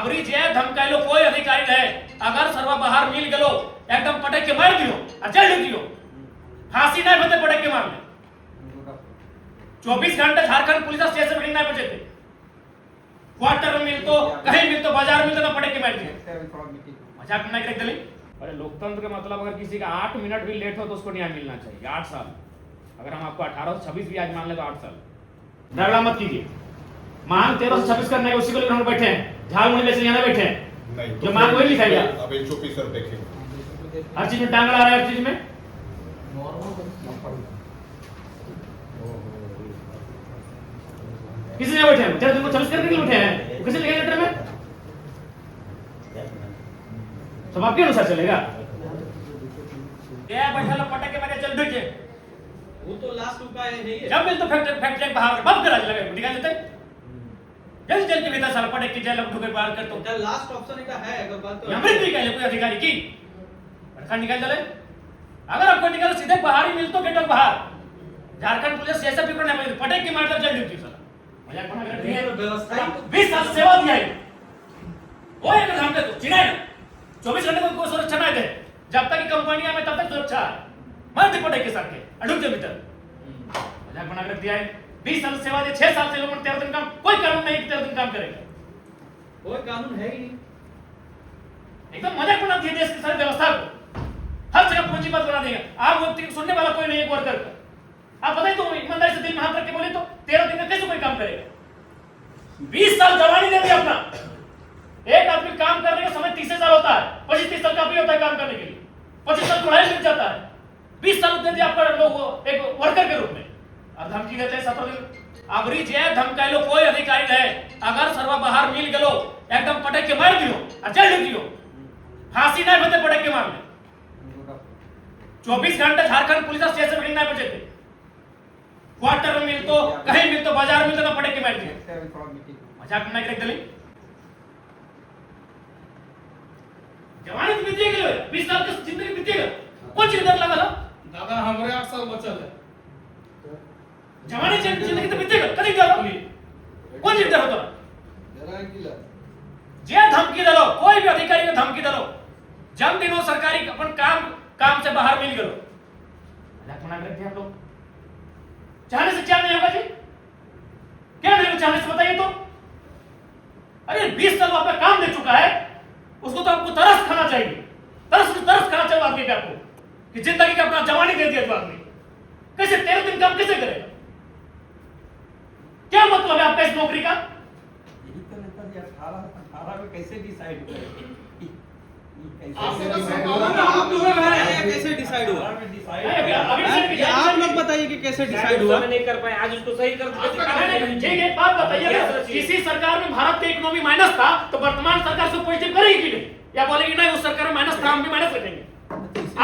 अबरी जे धमकायलो कोई अधिकारी रहे अगर सर्व बाहर मिल गेलो एकदम पटक के मार दियो और जेल ढुक दियो फांसी नहीं होते पटक के मारने 24 घंटे झारखंड पुलिस स्टेशन में नहीं बचे थे क्वार्टर में मिलतो कहीं मिलतो बाजार में तो पटक के मार दिए मजाक नहीं करे दली। अरे लोकतंत्र का मतलब अगर किसी का 8 मिनट भी लेट हो तो उसको न्याय मिलना चाहिए 8 साल। अगर हम आपको 18 से 26 भी आज मान ले तो 8 साल। झगड़ा मत कीजिए। मांग 13 से 26 करने के उसी को लेकर हम बैठे हैं। झाल मुड़ी जैसे यहाँ बैठे हैं जो मांग वही लिखाई है। अब चुप्पी सर देखें हर चीज में टांग अड़ा रहा है हर चीज में। किसी ने बैठे हैं 13 दिन को 26 करने के लिए बैठे हैं किसी लिखे लेटर में सब आपके अनुसार चलेगा। ये बैठा लो पटक के मारे चल ढुके वो तो लास्ट उपाय नहीं है। जब मिल तो फैक्ट्री बाहर बंद करा लगे निकाल देते जल्दी जेल के भीतर साला पटक के जेल में ढुके बाहर कर तो क्या लास्ट ऑप्शन का है अगर बात तो अमृत भी कहले कोई अधिकारी की रखा निकाल चले। अगर आपको निकाल सीधे बाहर ही मिल तो गेट बाहर झारखंड पुलिस ऐसा भी करना है पटक के मार जेल ड्यूटी साला मजाक बना कर दिए व्यवस्था 20 साल सेवा दिया है वो एक हम के चिनाई 24 घंटे को कोई सुरक्षा नहीं दे जब तक कंपनियां में तब तक सुरक्षा है मत पटक के साथ के अड़ुक के भीतर मजाक बना कर दिया है 20 साल सेवा दे 6 साल से लोग 13 दिन काम कोई कानून नहीं 13 दिन काम करेगा कोई कानून है ही नहीं। एकदम मजाक बना दिया देश की सारी व्यवस्था को हर जगह पूंजीपत बना देगा। आप व्यक्ति को सुनने वाला कोई नहीं है वर्कर का आप बताइए तो ईमानदारी से दिल में हाथ रख के बोले तो 13 दिन में कैसे कोई काम करेगा। 20 साल जवानी दे दी अपना एक आदमी काम करने का समय 30 साल होता है 25-30 साल काफी होता है काम करने के लिए 25 साल पढ़ाई मिल जाता है 20 साल दे दिया आपका लोग एक वर्कर के रूप में और धमकी देते हैं 17 दिन। अबरी जे धमकायलो कोई अधिकारी रहे अगर सर्व बाहर मिल गेलो एकदम पटक के मार दियो और जेल ढुक दियो फांसी नहीं होते पटक के मारने 24 घंटे झारखंड पुलिस स्टेशन में नहीं बचे थे क्वार्टर में मिलतो कहीं मिलतो बाजार में तो पटक के मार दिए मजाक नहीं करे दली। जवानी तो बीत गई 20 साल की जिंदगी बीत गई कौन चीज डर लगा था दादा हमरे 8 साल बचल है जवानी जिंदगी तो बीत गई कदी डर कौन चीज डर होता जरा किला जे धमकी दलो कोई भी अधिकारी को धमकी दलो जब दिनों सरकारी अपन काम से बाहर मिल गयो मजाक बना कर दिया हम लोग चाहने से क्या नहीं होगा जी क्या नहीं होगा चाहने से बताइए तो। अरे 20 साल अपना काम दे चुका है उसको तो आपको तरस खाना चाहिए तरस खाना चाहिए आदमी पे आपको कि जिंदगी का अपना जवानी दे दिया तो आदमी कैसे 13 दिन काम कैसे करेगा क्या मतलब है आपका इस नौकरी का। यही तो नेता जी 18 में कैसे डिसाइड करें कैसे डिसाइड हुआ अभी आप लोग बताइए कि कैसे डिसाइड हुआ। नहीं कर पाए आज उसको सही कर ठीक है बात बताइए किसी सरकार में भारत का इकोनॉमी माइनस था तो वर्तमान सरकार से पॉजिटिव करेगी कि नहीं या बोलेगी नहीं उस सरकार में माइनस था हम भी माइनस रखेंगे।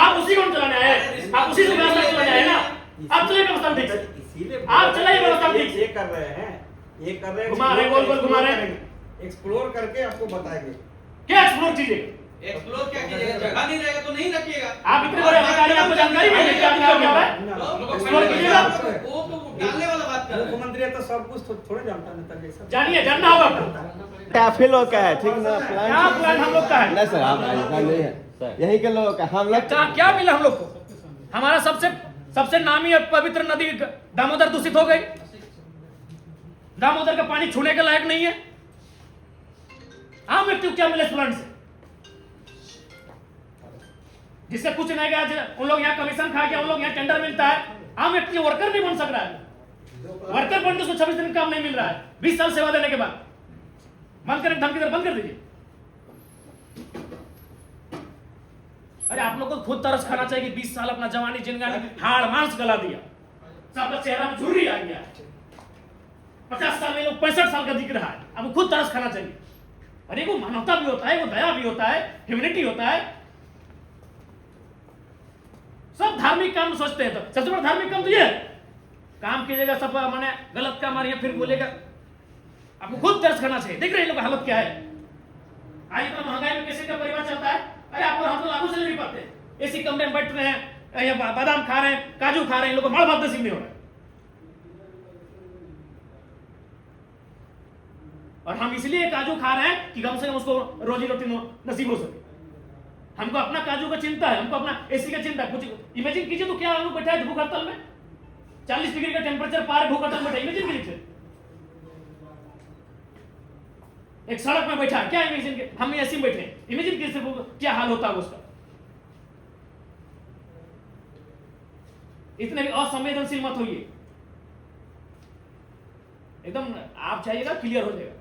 आप उसी को चलाने आए आप उसी से व्यवस्था चलाने आए ना आप चलिए व्यवस्था ठीक से आप चलाइए व्यवस्था ठीक से ये कर रहे हैं घुमा रहे गोल घुमा रहे एक्सप्लोर करके आपको बताएंगे क्या एक्सप्लोर कीजिए एक्सप्लोर क्या कीजिएगा जगह नहीं रहेगा तो नहीं रखिएगा। आप इतने बड़े अधिकारी आपको जानकारी भी नहीं क्या क्या हो रहा है एक्सप्लोर कीजिएगा वो तो डालने वाला बात कर रहे हैं। मुख्यमंत्री है तो सब कुछ थोड़े जानता है नेता जैसा जानिए जानना होगा आपको काफी लोग का है ठीक ना क्या प्लान हम लोग का है नहीं सर आप ऐसा नहीं है यही के लोग का हम लोग क्या मिला हम लोग को हमारा सबसे नामी और पवित्र नदी दामोदर दूषित हो गई दामोदर का पानी छूने के लायक नहीं है। आम व्यक्ति को क्या मिले इस प्लांट से जिससे कुछ नहीं गया उन लोग यहाँ कमीशन खा गया उन लोग यहाँ टेंडर मिलता है आम व्यक्ति वर्कर नहीं बन सक रहा है वर्कर बनने से 26 दिन काम नहीं मिल रहा है 20 साल सेवा देने के बाद बंद करें धमकी दर बंद कर दीजिए। अरे आप लोग को खुद तरस खाना चाहिए कि 20 साल अपना जवानी जिंदगी हाड़ मांस गला दिया सबका चेहरा में झुर्री आ गया 50 साल में लोग 65 साल का दिख रहा है अब खुद तरस खाना चाहिए। अरे वो मानवता भी होता है वो दया भी होता है ह्यूमैनिटी होता है सब धार्मिक काम सोचते हैं तो सबसे बड़ा धार्मिक काम तो ये है काम कीजिएगा सब माने गलत काम आ रही है फिर बोलेगा आपको खुद दर्ज करना चाहिए। देख रहे हैं लोग हालत क्या है आज इतना महंगाई में कैसे का परिवार चलता है। अरे आप हम तो लागू से नहीं पाते एसी कमरे में बैठ रहे हैं या बादाम खा रहे हैं काजू खा रहे हैं लोग मड़ भात नसीब नहीं हो रहा है। और हम इसलिए काजू खा रहे हैं कि कम से कम उसको रोजी रोटी नसीब हो सके। हमको अपना काजू का चिंता है, हमको अपना एसी का चिंता है। कुछ इमेजिन कीजिए तो क्या हम लोग बैठा है भूख हड़ताल में, 40 डिग्री का टेम्परेचर पार भूख हड़ताल में बैठा, इमेजिन कीजिए। एक सड़क में बैठा है, क्या इमेजिन, हम एसी में बैठे हैं, इमेजिन कीजिए क्या हाल होता है उसका। इतने भी असंवेदनशील मत होइए, एकदम आप चाहिएगा क्लियर हो जाएगा।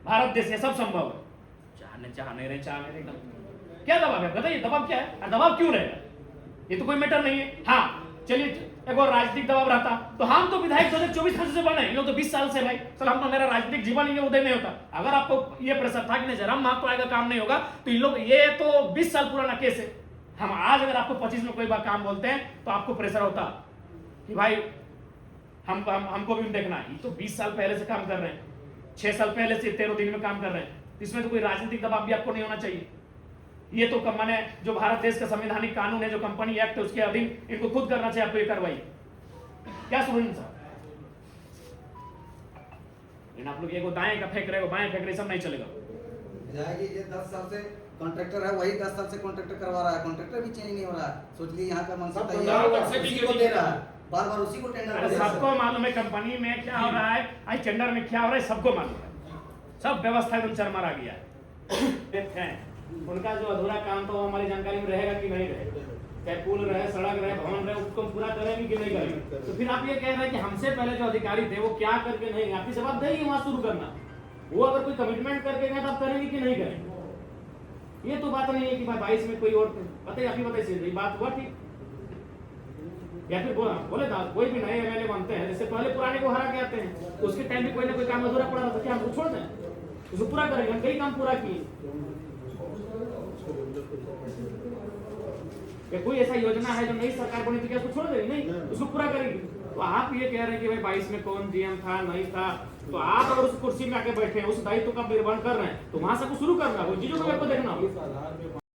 भारत देश है, सब संभव है, चाह नहीं रहे, एकदम क्या दबाव है बताइए, दबाव क्या है और दबाव क्यों रहेगा, ये तो कोई मैटर नहीं है। हाँ चलिए एक और राजनीतिक दबाव रहता तो हम तो विधायक 2024 से बने, लोग तो 20 साल से भाई सर हम तो, मेरा राजनीतिक जीवन ही उदय नहीं होता। अगर आपको ये प्रेशर था कि नहीं जयराम महतो आएगा काम नहीं होगा, तो इन लोग ये तो 20 साल पुराना केस है। हम आज अगर आपको 25 में कोई बात काम बोलते हैं तो आपको प्रेशर होता कि भाई हमको भी देखना है। ये तो 20 साल पहले से काम कर रहे हैं, 6 साल पहले से 13 दिन में काम कर रहे हैं, इसमें तो कोई राजनीतिक दबाव भी आपको नहीं होना चाहिए। ये तो माने जो भारत देश का संवैधानिक कानून है, जो कंपनी एक्ट है, उसके अधीन इनको खुद करना चाहिए आपको ये कार्रवाई। क्या सुन साहब, आप लोग एगो दाएं का फेंक रहे हो, बाएं फेंक रहे, सब नहीं चलेगा। जाएगी ये 10 साल से कॉन्ट्रैक्टर है, वही 10 साल से कॉन्ट्रैक्टर करवा रहा है, कॉन्ट्रैक्टर भी चेंज नहीं हो रहा है। सोच लीजिए यहाँ का मनसा सब तैयार पंजाब तक से उसी को दे रहा है, बार बार उसी को टेंडर अरे सबको मालूम है कंपनी में क्या हो रहा है, आज टेंडर में क्या हो रहा है, सबको मालूम है, सब व्यवस्था एकदम चरमरा आ गया है। उनका जो अधूरा काम तो हमारी जानकारी में रहेगा कि नहीं रहेगा, चाहे पुल रहे, सड़क रहे, भवन रहे, उसको पूरा करेंगे कि नहीं करेंगे। तो फिर आप ये कह रहे हैं कि हमसे पहले जो अधिकारी थे वो क्या करके नहीं, आपकी जवाबदेही वहां शुरू करना, वो अगर कोई कमिटमेंट करके गए तो आप करेंगे कि नहीं करेंगे। ये तो बात नहीं है कि भाई 22 में कोई और बताइए, आप ही बताइए बात हुआ ठीक, या फिर बोले था कोई भी नए एमएलए बनते हैं, जैसे पहले पुराने को हरा के आते हैं, तो उसके टाइम भी कोई ना कोई काम अधूरा पड़ा था, क्या हम छोड़ दें, उसको पूरा करेंगे। हम कई काम पूरा किए, या कोई ऐसा योजना है जो नई सरकार बनी तो क्या उसको छोड़ देंगे, नहीं उसको पूरा करेंगे। तो आप ये कह रहे हैं कि भाई 22 में कौन जीएम था नहीं था, तो आप अगर उस कुर्सी में आके बैठे हैं, उस दायित्व का निर्वहन कर रहे हैं, तो वहां से कुछ शुरू करना, वो चीजों को आपको देखना होगा।